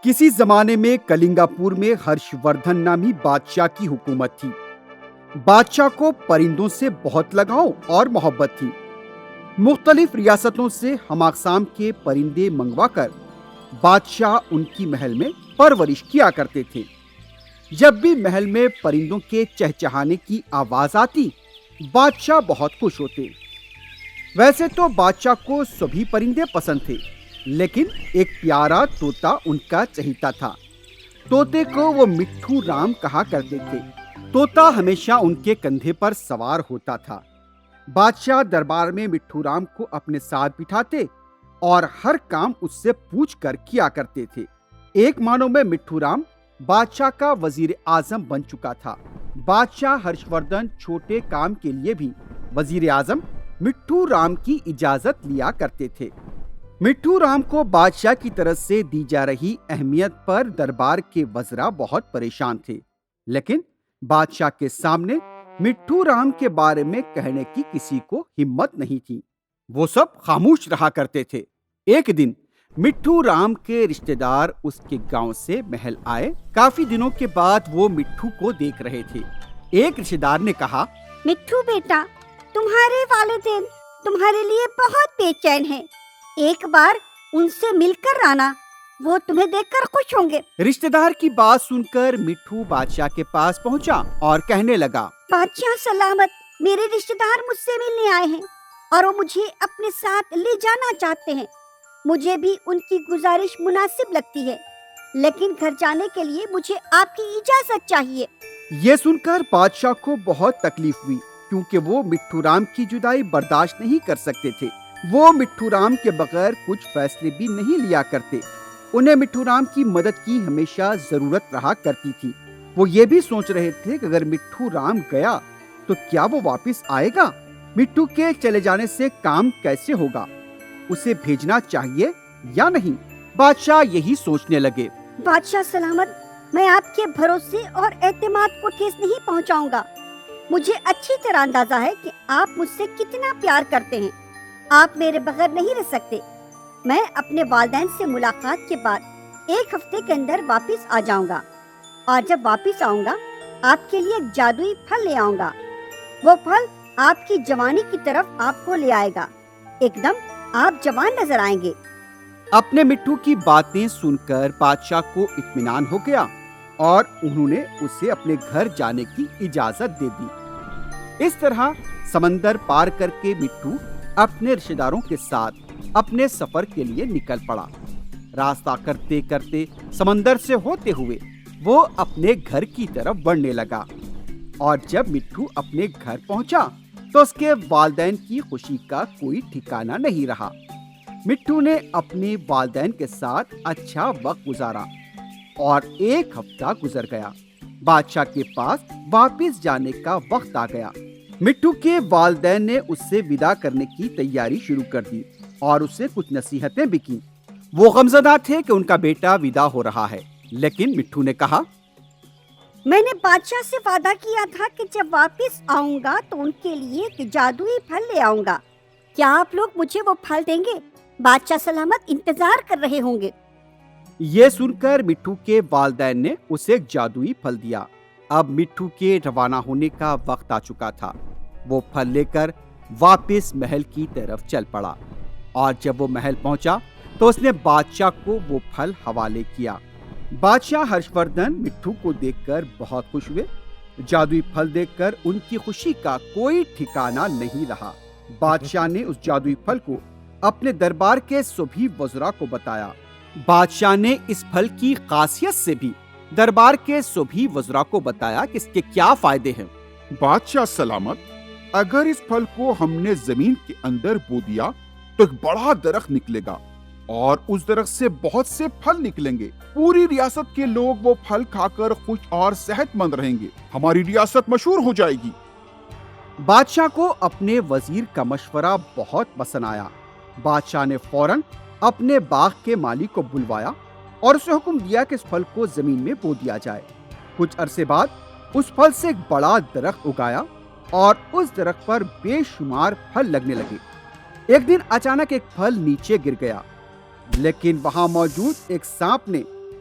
کسی زمانے میں کلنگاپور میں ہرش وردھن نامی بادشاہ کی حکومت تھی۔ بادشاہ کو پرندوں سے بہت لگاؤ اور محبت تھی۔ مختلف ریاستوں سے ہم اقسام کے پرندے منگوا کر بادشاہ ان کی محل میں پرورش کیا کرتے تھے۔ جب بھی محل میں پرندوں کے چہچہانے کی آواز آتی، بادشاہ بہت خوش ہوتے۔ ویسے تو بادشاہ کو سبھی پرندے پسند تھے، لیکن ایک پیارا طوطا ان کا چہیتا تھا۔ طوطے کو وہ مٹھو رام کہا کرتے تھے۔ طوطا ہمیشہ ان کے کندھے پر سوار ہوتا تھا۔ بادشاہ دربار میں مٹھو رام کو اپنے ساتھ بٹھاتے اور ہر کام اس سے پوچھ کر کیا کرتے تھے۔ ایک معنوں میں مٹھو رام بادشاہ کا وزیر اعظم بن چکا تھا۔ بادشاہ ہرش وردھن چھوٹے کام کے لیے بھی وزیر اعظم مٹھو رام کی اجازت لیا کرتے تھے۔ مٹھو رام کو بادشاہ کی طرف سے دی جا رہی اہمیت پر دربار کے وزراء بہت پریشان تھے، لیکن بادشاہ کے سامنے مٹھو رام کے بارے میں کہنے کی کسی کو ہمت نہیں تھی۔ وہ سب خاموش رہا کرتے تھے۔ ایک دن مٹھو رام کے رشتہ دار اس کے گاؤں سے محل آئے۔ کافی دنوں کے بعد وہ مٹھو کو دیکھ رہے تھے۔ ایک رشتہ دار نے کہا، مٹھو بیٹا، تمہارے والدین تمہارے لیے بہت بے چین ہیں، ایک بار ان سے مل کر آنا، وہ تمہیں دیکھ کر خوش ہوں گے۔ رشتہ دار کی بات سن کر مٹھو بادشاہ کے پاس پہنچا اور کہنے لگا، بادشاہ سلامت، میرے رشتہ دار مجھ سے ملنے آئے ہیں اور وہ مجھے اپنے ساتھ لے جانا چاہتے ہیں۔ مجھے بھی ان کی گزارش مناسب لگتی ہے، لیکن گھر جانے کے لیے مجھے آپ کی اجازت چاہیے۔ یہ سن کر بادشاہ کو بہت تکلیف ہوئی، کیونکہ وہ مٹھو رام کی جدائی برداشت نہیں کر سکتے تھے۔ وہ مٹھو رام کے بغیر کچھ فیصلے بھی نہیں لیا کرتے۔ انہیں مٹھو رام کی مدد کی ہمیشہ ضرورت رہا کرتی تھی۔ وہ یہ بھی سوچ رہے تھے کہ اگر مٹھو رام گیا تو کیا وہ واپس آئے گا؟ مٹھو کے چلے جانے سے کام کیسے ہوگا؟ اسے بھیجنا چاہیے یا نہیں؟ بادشاہ یہی سوچنے لگے۔ بادشاہ سلامت، میں آپ کے بھروسے اور اعتماد کو ٹھیس نہیں پہنچاؤں گا۔ مجھے اچھی طرح اندازہ ہے کہ آپ مجھ سے کتنا پیار کرتے ہیں۔ آپ میرے بغیر نہیں رہ سکتے۔ میں اپنے والدین سے ملاقات کے بعد 1 ہفتے کے اندر واپس آ جاؤں گا، اور جب واپس آؤں گا آپ کے لیے ایک جادوئی پھل لے آؤں گا۔ وہ پھل آپ کی جوانی کی طرف آپ کو لے آئے گا۔ ایک دم آپ جوان نظر آئیں گے۔ اپنے مٹھو کی باتیں سن کر بادشاہ کو اطمینان ہو گیا اور انہوں نے اسے اپنے گھر جانے کی اجازت دے دی۔ اس طرح سمندر پار کر کے مٹھو اپنے رشتہ داروں کے ساتھ اپنے سفر کے لیے نکل پڑا۔ راستہ کرتے کرتے سمندر سے ہوتے ہوئے وہ اپنے گھر کی طرف بڑھنے لگا، اور جب مٹھو اپنے گھر پہنچا تو اس کے والدین کی خوشی کا کوئی ٹھکانہ نہیں رہا۔ مٹھو نے اپنے والدین کے ساتھ اچھا وقت گزارا اور 1 ہفتہ گزر گیا۔ بادشاہ کے پاس واپس جانے کا وقت آ گیا۔ مٹھو کے والدین نے اس سے وداع کرنے کی تیاری شروع کر دی اور اسے کچھ نصیحتیں بھی کی۔ وہ غمزدہ تھے کہ ان کا بیٹا وداع ہو رہا ہے، لیکن مٹھو نے کہا، میں نے بادشاہ سے وعدہ کیا تھا کہ جب واپس آؤں گا تو ان کے لیے ایک جادوئی پھل لے آؤں گا۔ کیا آپ لوگ مجھے وہ پھل دیں گے؟ بادشاہ سلامت انتظار کر رہے ہوں گے۔ یہ سن کر مٹھو کے والدین نے اسے ایک جادوئی پھل دیا۔ اب مٹھو کے روانہ ہونے کا وقت آ چکا تھا۔ وہ پھل لے کر واپس محل کی طرف چل پڑا، اور جب وہ محل پہنچا تو اس نے بادشاہ کو وہ پھل حوالے کیا۔ بادشاہ ہرش وردھن مٹھو کو دیکھ کر بہت خوش ہوئے۔ جادوئی پھل دیکھ کر ان کی خوشی کا کوئی ٹھکانہ نہیں رہا۔ بادشاہ نے اس جادوئی پھل کو اپنے دربار کے سبھی وزراء کو بتایا۔ بادشاہ نے اس پھل کی خاصیت سے بھی دربار کے سبھی وزراء کو بتایا کہ اس کے کیا فائدے ہیں۔ بادشاہ سلامت، اگر اس پھل کو ہم نے زمین کے اندر بو دیا تو ایک بڑا درخت نکلے گا، اور اس درخت سے بہت سے پھل نکلیں گے۔ پوری ریاست کے لوگ وہ پھل کھا کر خوش اور صحت مند رہیں گے۔ ہماری ریاست مشہور ہو جائے گی۔ بادشاہ کو اپنے وزیر کا مشورہ بہت پسند آیا۔ بادشاہ نے فوراً اپنے باغ کے مالی کو بلوایا اور اسے حکم دیا کہ اس پھل کو زمین میں بو دیا جائے۔ کچھ عرصے بعد اس پھل سے ایک بڑا درخت اگایا اور اس درخت پر بے شمار پھل لگنے لگے۔ ایک دن اچانک ایک پھل نیچے گر گیا، لیکن وہاں موجود ایک سانپ نے